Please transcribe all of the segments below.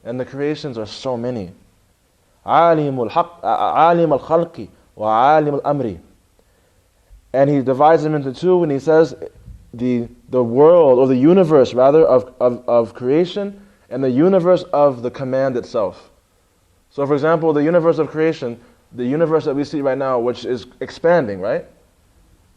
And the creations are so many. عالم الحق عالم الخلق وعالم الأمر. And he divides them into two when he says the world, or the universe rather, of creation, and the universe of the command itself. So for example, the universe of creation, the universe that we see right now, which is expanding, right?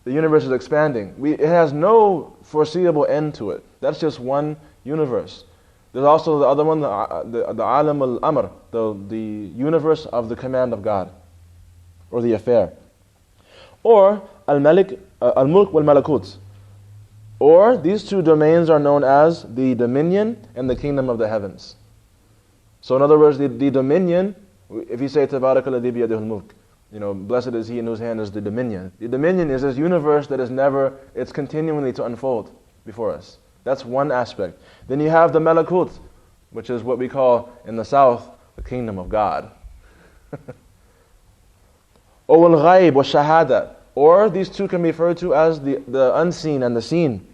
The universe is expanding. It has no foreseeable end to it. That's just one universe. There's also the other one, the Alam al-Amr, the universe of the command of God, or the affair. Or al-Malik, al-Mulk wal-Malakut. Or these two domains are known as the dominion and the kingdom of the heavens. So in other words, the dominion, if you say Tabarak alladhi biyadihul mulk, blessed is he in whose hand is the dominion. The dominion is this universe that is never, it's continually to unfold before us. That's one aspect. Then you have the Malakut, which is what we call in the south, the kingdom of God. Or al-Ghaib wa Shahada. Or these two can be referred to as the unseen and the seen.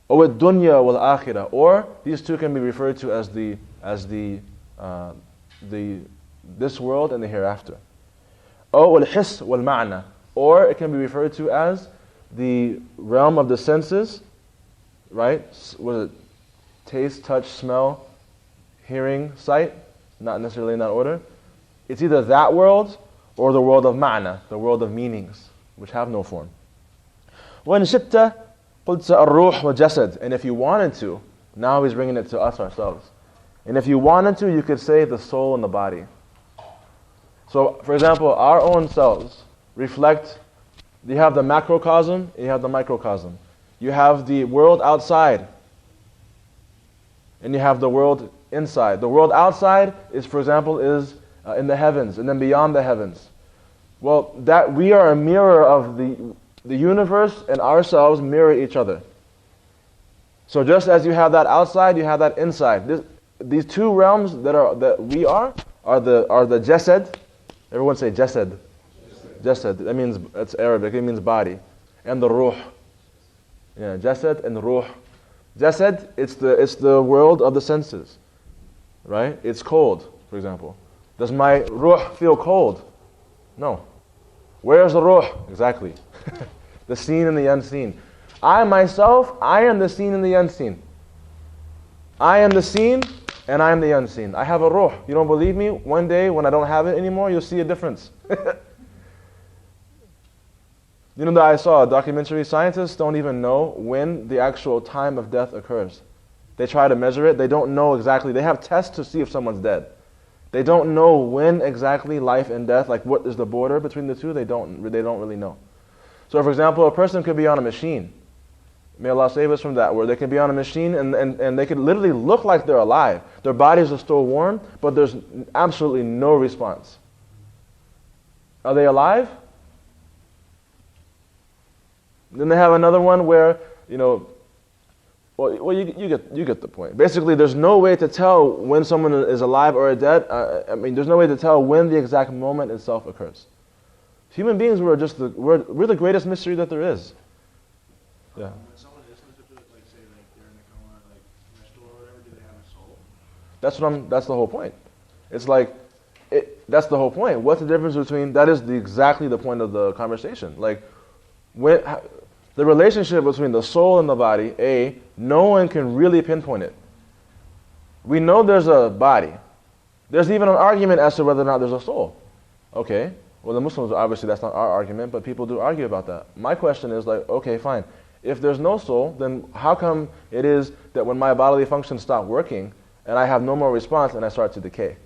Or ad-dunya wal akhirah. Or these two can be referred to as this world and the hereafter. Or al-Hiss wal Ma'na. Or it can be referred to as the realm of the senses, right? Was it taste, touch, smell, hearing, sight? Not necessarily in that order. It's either that world or the world of ma'na, the world of meanings, which have no form. وَإِنْ شِئْتَ قُلْتَ الرُّوحُ وَجَسَدْ. And if you wanted to, now he's bringing it to us ourselves. And if you wanted to, you could say the soul and the body. So, for example, our own selves reflect, you have the macrocosm and you have the microcosm. You have the world outside, and you have the world inside. The world outside is, for example, is in the heavens, and then beyond the heavens. Well, that we are a mirror of the universe, and ourselves mirror each other. So just as you have that outside, you have that inside. These two realms that we are the jasad. Everyone say jasad. Jasad. That means, that's Arabic. It means body, and the ruh. Yeah, jasad and ruh. Jasad, it's the world of the senses, right? It's cold, for example. Does my ruh feel cold? No. Where's the ruh? Exactly. The seen and the unseen. I myself, I am the seen and the unseen. I am the seen and I am the unseen. I have a ruh. You don't believe me? One day when I don't have it anymore, you'll see a difference. You know that I saw a documentary, scientists don't even know when the actual time of death occurs. They try to measure it, they don't know exactly. They have tests to see if someone's dead. They don't know when exactly life and death, like what is the border between the two, they don't really know. So for example, a person could be on a machine. May Allah save us from that, where they can be on a machine and they could literally look like they're alive. Their bodies are still warm, but there's absolutely no response. Are they alive? Then they have another one where, you get the point. Basically, there's no way to tell when someone is alive or dead. There's no way to tell when the exact moment itself occurs. Human beings we're the greatest mystery that there is. Yeah. When someone is considered, like say, like they're in a coma, like rest or whatever, do they have a soul? That's the whole point. It's like, that's the whole point. What's the difference between? That is exactly the point of the conversation. Like, when the relationship between the soul and the body, no one can really pinpoint it. We know there's a body. There's even an argument as to whether or not there's a soul. Okay, well the Muslims, obviously that's not our argument, but people do argue about that. My question is like, okay, fine. If there's no soul, then how come it is that when my bodily functions stop working and I have no more response and I start to decay?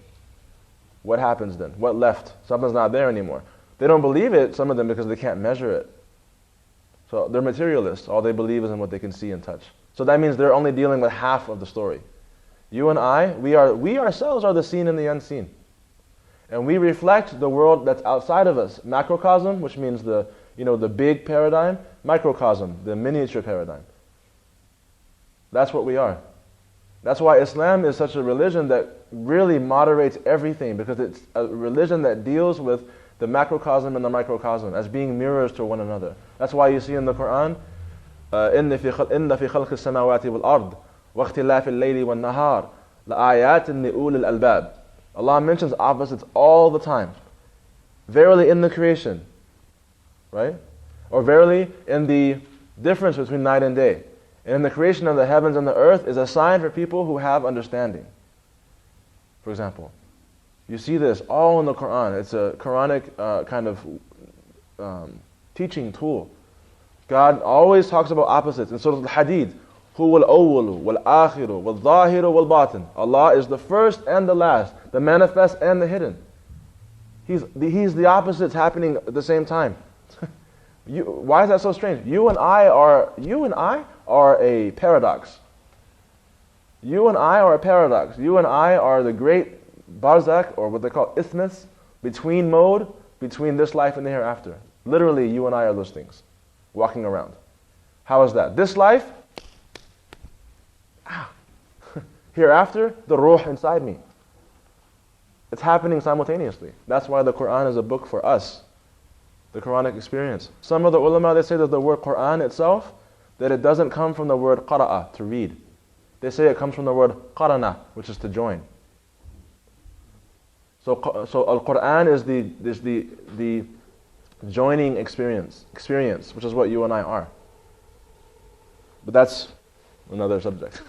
What happens then? What left? Something's not there anymore. They don't believe it, some of them, because they can't measure it. So they're materialists. All they believe is in what they can see and touch. So that means they're only dealing with half of the story. You and I, we ourselves are the seen and the unseen. And we reflect the world that's outside of us. Macrocosm, which means the big paradigm. Microcosm, the miniature paradigm. That's what we are. That's why Islam is such a religion that really moderates everything, because it's a religion that deals with the macrocosm and the microcosm as being mirrors to one another. That's why you see in the Quran, إِنَّ فِي خَلْقِ السَّمَاوَاتِ وَالْأَرْضِ وَاخْتِلَافِ اللَّيْلِ وَالنَّهَارِ لَآيَاتٍ لِأُولِي الْأَلْبَابِ. Allah mentions opposites all the time. Verily in the creation, right? Or verily in the difference between night and day. And in the creation of the heavens and the earth is a sign for people who have understanding. For example, you see this all in the Quran. It's a Quranic kind of teaching tool. God always talks about opposites. In Surah al Hadid, هو الأول والآخر والظاهر والباطن. Allah is the first and the last, the manifest and the hidden. He's the opposites happening at the same time. Why is that so strange? You and I are a paradox. You and I are a paradox. You and I are the great barzakh, or what they call isthmus, between this life and the hereafter. Literally, you and I are those things, walking around. How is that? This life, hereafter, the ruh inside me. It's happening simultaneously. That's why the Quran is a book for us, the Quranic experience. Some of the ulama, they say that the word Quran itself, that it doesn't come from the word qara'a, to read. They say it comes from the word qarana, which is to join. So Al-Quran is the joining experience, which is what you and I are. But that's another subject.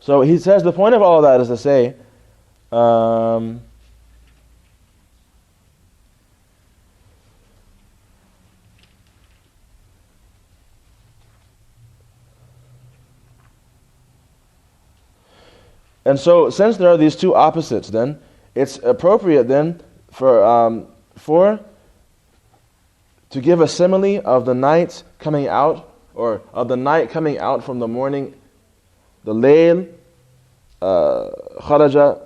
So he says the point of all of that is to say, and so since there are these two opposites, then it's appropriate then for to give a simile of the night coming out, or of the night coming out from the morning. The layl kharaja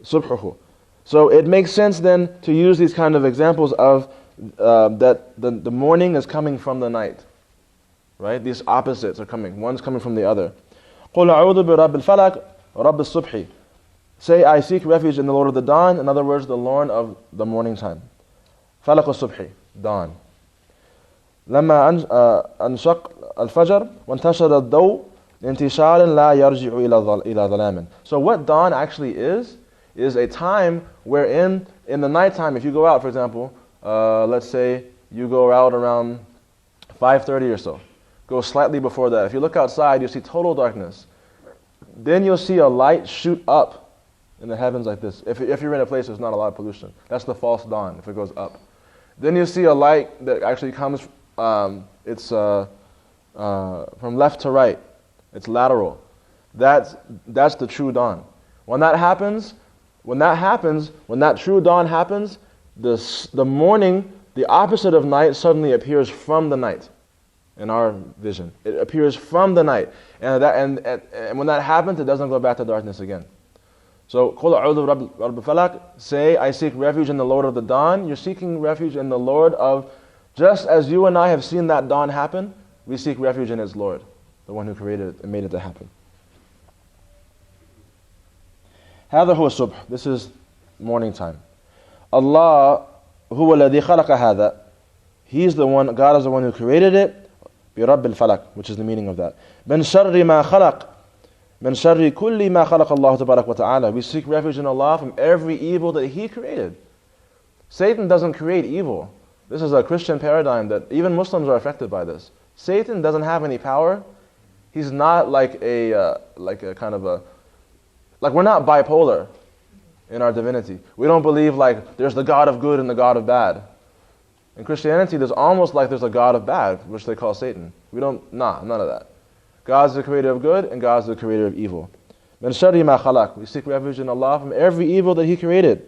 subhuhu. So it makes sense then to use these kind of examples of that the morning is coming from the night, right? These opposites are coming. One's coming from the other. قُلْ أَعُوذُ بِرَبِّ الْفَلَقِ رَبِّ الصُّبْحِ. Say, I seek refuge in the Lord of the dawn. In other words, the Lord of the morning time. فَلَقُ الصُّبْحِ, dawn. لما أنشق الفجر وانتشر الضوء انتشارا لا يرجع إلى ظلام. So what dawn actually is a time wherein, in the nighttime, if you go out, for example, let's say you go out around 5:30 or so, go slightly before that. If you look outside, you see total darkness. Then you'll see a light shoot up in the heavens like this. If you're in a place there's not a lot of pollution, that's the false dawn, if it goes up. Then you see a light that actually comes, it's from left to right. It's lateral. That's the true dawn. When that true dawn happens, the morning, the opposite of night, suddenly appears from the night. In our vision, it appears from the night, and when that happens, it doesn't go back to darkness again. So, قُلْ أَعُوذُ بِرَبِّ الْفَلَقِ, say, I seek refuge in the Lord of the dawn. You're seeking refuge in the Lord of, just as you and I have seen that dawn happen, we seek refuge in its Lord, the one who created it and made it to happen. هذا هو الصبح. This is morning time. Allah هو الذي خلق هذا. He's the one, God is the one who created it. برب الفلق, which is the meaning of that. من شر ما خلق, من شر كل ما خلق الله تبارك وتعالى. We seek refuge in Allah from every evil that He created. Satan doesn't create evil. This is a Christian paradigm that even Muslims are affected by this. Satan doesn't have any power. He's not like a kind of a, like we're not bipolar in our divinity. We don't believe like there's the God of good and the God of bad. In Christianity, there's almost like there's a God of bad, which they call Satan. None of that. God's the creator of good and God's the creator of evil. من شر ما خلق. We seek refuge in Allah from every evil that He created.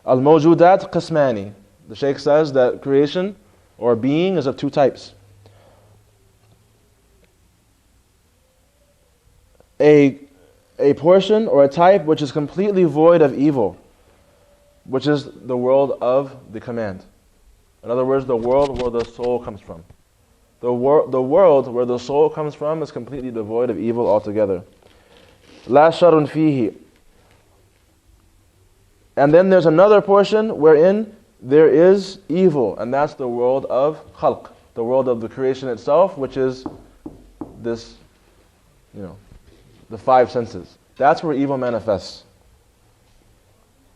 Al-mawjudat qismani. The Shaykh says that creation or being is of two types. A portion or a type which is completely void of evil, which is the world of the command. In other words, the world where the soul comes from. The world where the soul comes from is completely devoid of evil altogether. La sharun fihi. And then there's another portion wherein there is evil, and that's the world of khalq, the world of the creation itself, which is this, the five senses. That's where evil manifests.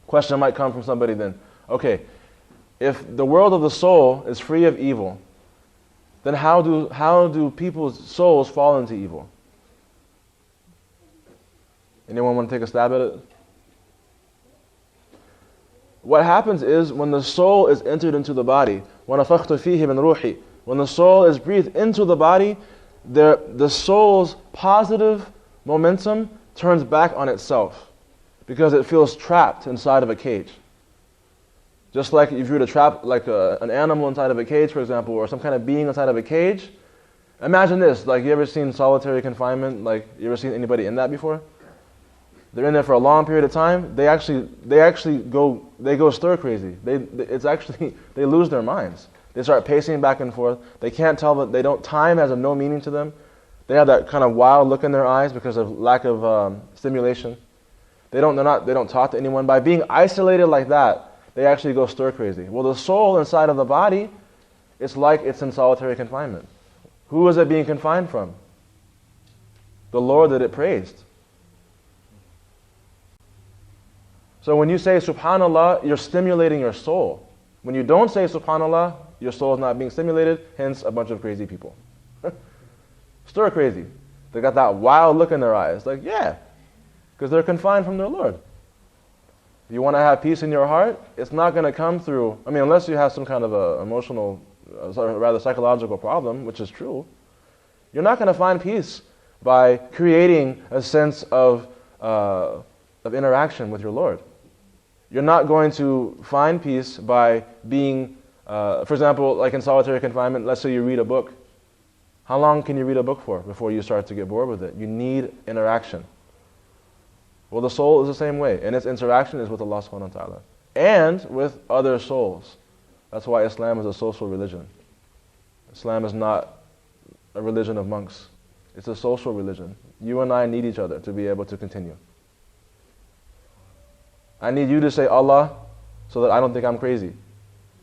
Question might come from somebody then. Okay, if the world of the soul is free of evil, then how do people's souls fall into evil? Anyone want to take a stab at it? What happens is when the soul is entered into the body, وَنَفَخْتُ فِيهِ مِنْ رُوحِي, when the soul is breathed into the body, the soul's positive momentum turns back on itself because it feels trapped inside of a cage. Just like if you were to trap an animal inside of a cage, for example, or some kind of being inside of a cage. Imagine this, you ever seen solitary confinement? You ever seen anybody in that before? They're in there for a long period of time. They actually go stir crazy. They lose their minds. They start pacing back and forth. They can't tell that time has no meaning to them. They have that kind of wild look in their eyes because of lack of stimulation. They don't talk to anyone. By being isolated like that, they actually go stir crazy. Well, the soul inside of the body, it's like it's in solitary confinement. Who is it being confined from? The Lord that it praised. So when you say subhanallah, you're stimulating your soul. When you don't say subhanallah, your soul is not being stimulated, hence a bunch of crazy people. Stir crazy. They got that wild look in their eyes. Yeah, because they're confined from their Lord. If you want to have peace in your heart, it's not going to come through, unless you have some kind of a emotional, rather psychological problem, which is true. You're not going to find peace by creating a sense of interaction with your Lord. You're not going to find peace by being, for example, like in solitary confinement, let's say you read a book. How long can you read a book for before you start to get bored with it? You need interaction. Well, the soul is the same way, and its interaction is with Allah subhanahu wa ta'ala and with other souls. That's why Islam is a social religion. Islam is not a religion of monks. It's a social religion. You and I need each other to be able to continue. I need you to say Allah so that I don't think I'm crazy.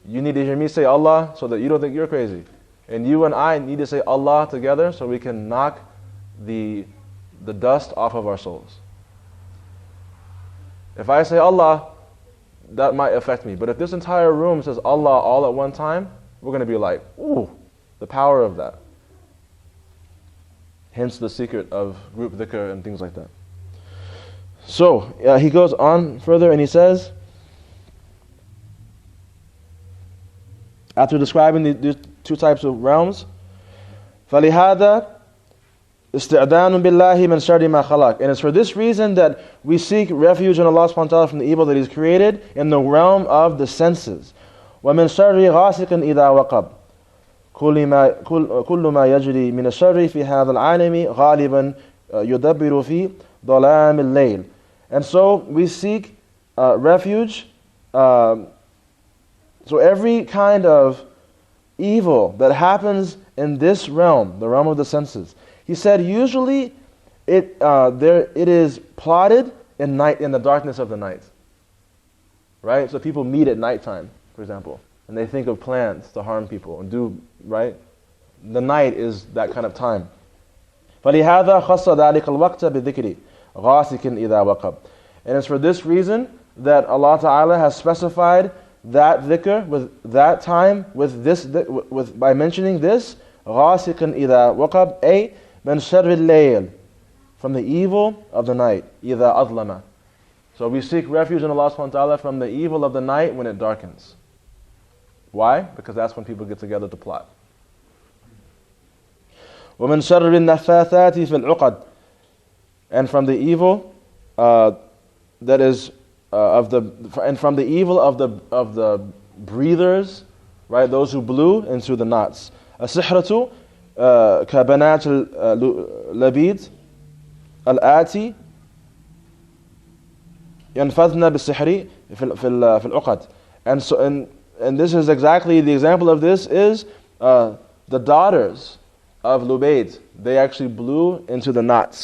You need to hear me say Allah so that you don't think you're crazy. And you and I need to say Allah together so we can knock the dust off of our souls. If I say Allah, that might affect me. But if this entire room says Allah all at one time, we're going to be like, ooh, the power of that. Hence the secret of group dhikr and things like that. So, he goes on further and he says, after describing these two types of realms, فَلِهَذَا إِسْتِعْدَانٌ بِاللَّهِ مِنْ شَرِّ مَا خَلَقَ. And it's for this reason that we seek refuge in Allah subhanahu wa ta'ala from the evil that He's created in the realm of the senses. وَمِنْ شَرِّ غَاسِقٍ إِذَا وَقَبَ. كل ما يجري من الشر في هذا العالم غالبا يدبر في ظلام الليل. And so we seek refuge. So every kind of evil that happens in this realm, the realm of the senses, he said usually it is plotted in the darkness of the night. Right? So people meet at nighttime, for example, and they think of plans to harm people and do, right? The night is that kind of time. فَلِهَذَا خَصَّ ذَلِكَ الْوَقْتَ بِذِكْرِ غَاسِكٍ إِذَا وَقَبَ. And it's for this reason that Allah Ta'ala has specified that dhikr with that time by mentioning this غَاسِكٍ إِذَا وَقَبَ أي مِنْ شَرِّ اللَّيْلِ, from the evil of the night, إِذَا أَظْلَمَ. So we seek refuge in Allah subhanahu wa ta'ala from the evil of the night when it darkens. Why? Because that's when people get together to plot. وَمِنْ شَرِّ النَّفَّاثَاتِ فِي الْعُقَدِ. And from the evil that is and from the evil of the breathers, right? Those who blew into the knots. السحرة كبنات اللبيد الآتي ينفذن بالسحر في العقد. And this is exactly the example of this is the daughters of Lubayd. They actually blew into the knots.